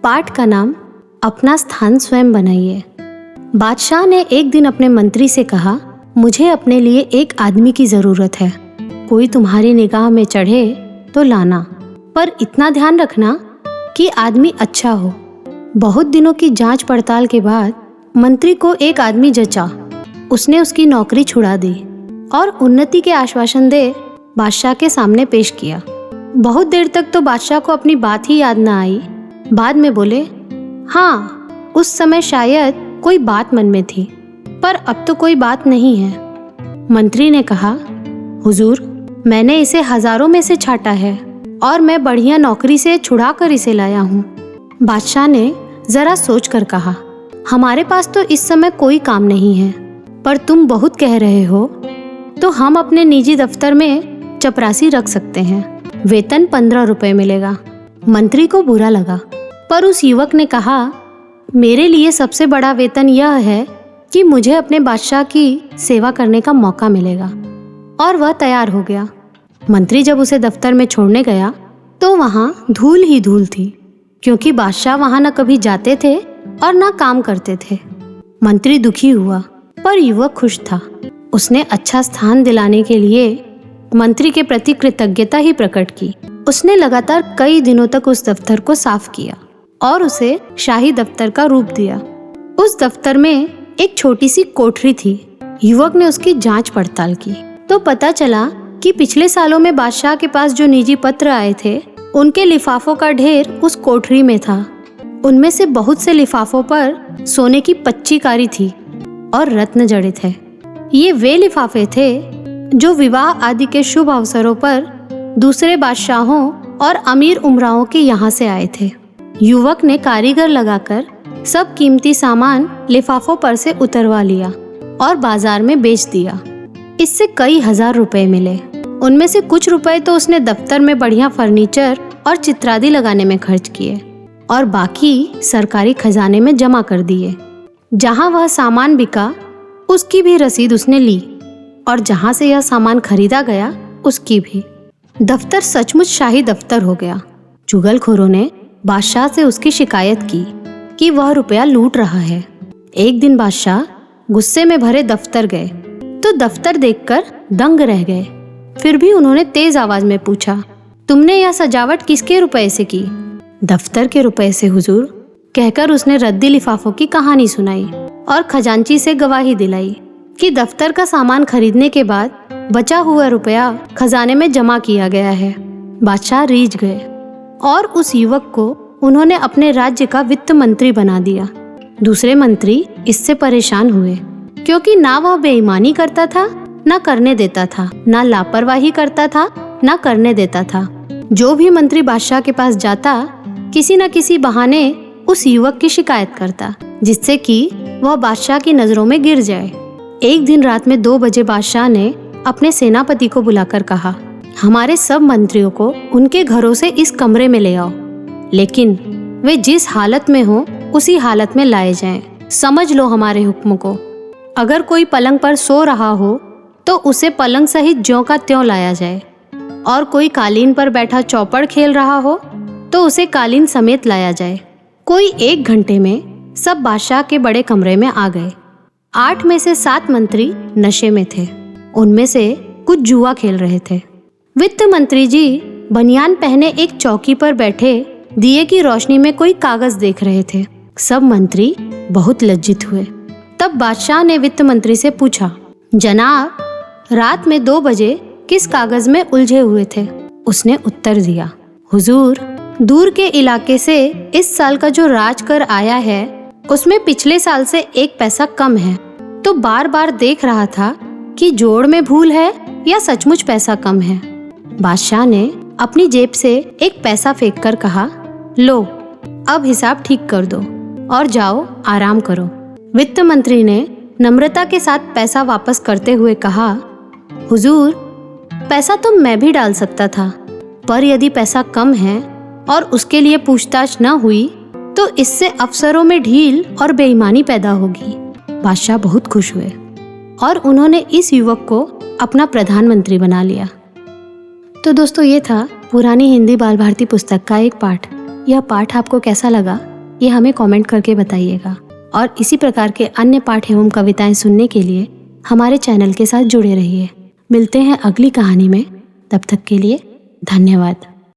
पाठ का नाम अपना स्थान स्वयं बनाइए। बादशाह ने एक दिन अपने मंत्री से कहा, मुझे अपने लिए एक आदमी की जरूरत है। कोई तुम्हारी निगाह में चढ़े तो लाना, पर इतना ध्यान रखना कि आदमी अच्छा हो। बहुत दिनों की जांच पड़ताल के बाद मंत्री को एक आदमी जचा। उसने उसकी नौकरी छुड़ा दी और उन्नति के आश्वासन दे बादशाह के सामने पेश किया। बहुत देर तक तो बादशाह को अपनी बात ही याद न आई। बाद में बोले, हाँ, उस समय शायद कोई बात मन में थी, पर अब तो कोई बात नहीं है। मंत्री ने कहा, हुजूर, मैंने इसे हजारों में से छाटा है और मैं बढ़िया नौकरी से छुड़ा कर इसे लाया हूँ। बादशाह ने जरा सोच कर कहा, हमारे पास तो इस समय कोई काम नहीं है, पर तुम बहुत कह रहे हो तो हम अपने निजी दफ्तर में चपरासी रख सकते हैं। वेतन 15 रुपए मिलेगा। मंत्री को बुरा लगा, पर उस युवक ने कहा, मेरे लिए सबसे बड़ा वेतन यह है कि मुझे अपने बादशाह की सेवा करने का मौका मिलेगा। और वह तैयार हो गया। मंत्री जब उसे दफ्तर में छोड़ने गया तो वहाँ धूल ही धूल थी, क्योंकि बादशाह वहाँ न कभी जाते थे और न काम करते थे। मंत्री दुखी हुआ, पर युवक खुश था। उसने अच्छा स्थान दिलाने के लिए मंत्री के प्रति कृतज्ञता ही प्रकट की। उसने लगातार कई दिनों तक उस दफ्तर को साफ किया और उसे शाही दफ्तर का रूप दिया। उस दफ्तर में एक छोटी सी कोठरी थी। युवक ने उसकी जांच पड़ताल की तो पता चला कि पिछले सालों में बादशाह के पास जो निजी पत्र आए थे, उनके लिफाफों का ढेर उस कोठरी में था। उनमें से बहुत से लिफाफों पर सोने की पच्ची कारी थी और रत्न जड़े थे। ये वे लिफाफे थे जो विवाह आदि के शुभ अवसरों पर दूसरे बादशाहों और अमीर उमराओं के यहाँ से आए थे। युवक ने कारीगर लगाकर सब कीमती सामान लिफाफों पर से उतरवा लिया और बाजार में बेच दिया। इससे कई हजार रुपए मिले। उनमें से कुछ रुपए तो उसने दफ्तर में बढ़िया फर्नीचर और चित्रादि लगाने में खर्च किए और बाकी सरकारी खजाने में जमा कर दिए। जहाँ वह सामान बिका उसकी भी रसीद उसने ली और जहाँ से यह सामान खरीदा गया उसकी भी। दफ्तर सचमुच शाही दफ्तर हो गया। चुगलखोरों ने बादशाह से उसकी शिकायत की कि वह रुपया लूट रहा है। एक दिन बादशाह गुस्से में भरे दफ्तर गए तो दफ्तर देखकर दंग रह गए। फिर भी उन्होंने तेज आवाज में पूछा, तुमने यह सजावट किसके रुपए से की? दफ्तर के रुपए से हुजूर, कहकर उसने रद्दी लिफाफों की कहानी सुनाई और खजांची से गवाही दिलाई कि दफ्तर का सामान खरीदने के बाद बचा हुआ रुपया खजाने में जमा किया गया है। बादशाह रीझ गए और उस युवक को उन्होंने अपने राज्य का वित्त मंत्री बना दिया। दूसरे मंत्री इससे परेशान हुए, क्योंकि ना वह बेईमानी करता था ना करने देता था, ना लापरवाही करता था ना करने देता था। जो भी मंत्री बादशाह के पास जाता, किसी न किसी बहाने उस युवक की शिकायत करता, जिससे कि वह बादशाह की नजरों में गिर जाए। एक दिन रात में 2 बजे बादशाह ने अपने सेनापति को बुलाकर कहा, हमारे सब मंत्रियों को उनके घरों से इस कमरे में ले आओ, लेकिन वे जिस हालत में हो उसी हालत में लाए जाएं। समझ लो हमारे हुक्म को। अगर कोई पलंग पर सो रहा हो तो उसे पलंग सहित ज्यों का त्यों लाया जाए, और कोई कालीन पर बैठा चौपड़ खेल रहा हो तो उसे कालीन समेत लाया जाए। कोई 1 घंटे में सब बादशाह के बड़े कमरे में आ गए। 8 में से 7 मंत्री नशे में थे। उनमें से कुछ जुआ खेल रहे थे। वित्त मंत्री जी बनियान पहने एक चौकी पर बैठे दिए की रोशनी में कोई कागज देख रहे थे। सब मंत्री बहुत लज्जित हुए। तब बादशाह ने वित्त मंत्री से पूछा, जनाब, रात में 2 बजे किस कागज में उलझे हुए थे? उसने उत्तर दिया, हुजूर, दूर के इलाके से इस साल का जो राज कर आया है उसमें पिछले साल से 1 पैसा कम है, तो बार बार देख रहा था कि जोड़ में भूल है या सचमुच पैसा कम है। बादशाह ने अपनी जेब से 1 पैसा फेंक कर कहा, लो, अब हिसाब ठीक कर दो और जाओ आराम करो। वित्त मंत्री ने नम्रता के साथ पैसा वापस करते हुए कहा, हुजूर, पैसा तो मैं भी डाल सकता था, पर यदि पैसा कम है और उसके लिए पूछताछ न हुई तो इससे अफसरों में ढील और बेईमानी पैदा होगी। बादशाह बहुत खुश हुए और उन्होंने इस युवक को अपना प्रधानमंत्री बना लिया। तो दोस्तों, ये था पुरानी हिंदी बाल भारती पुस्तक का एक पाठ। यह पाठ आपको कैसा लगा ये हमें कमेंट करके बताइएगा। और इसी प्रकार के अन्य पाठ एवं कविताएं सुनने के लिए हमारे चैनल के साथ जुड़े रहिए। मिलते हैं अगली कहानी में, तब तक के लिए धन्यवाद।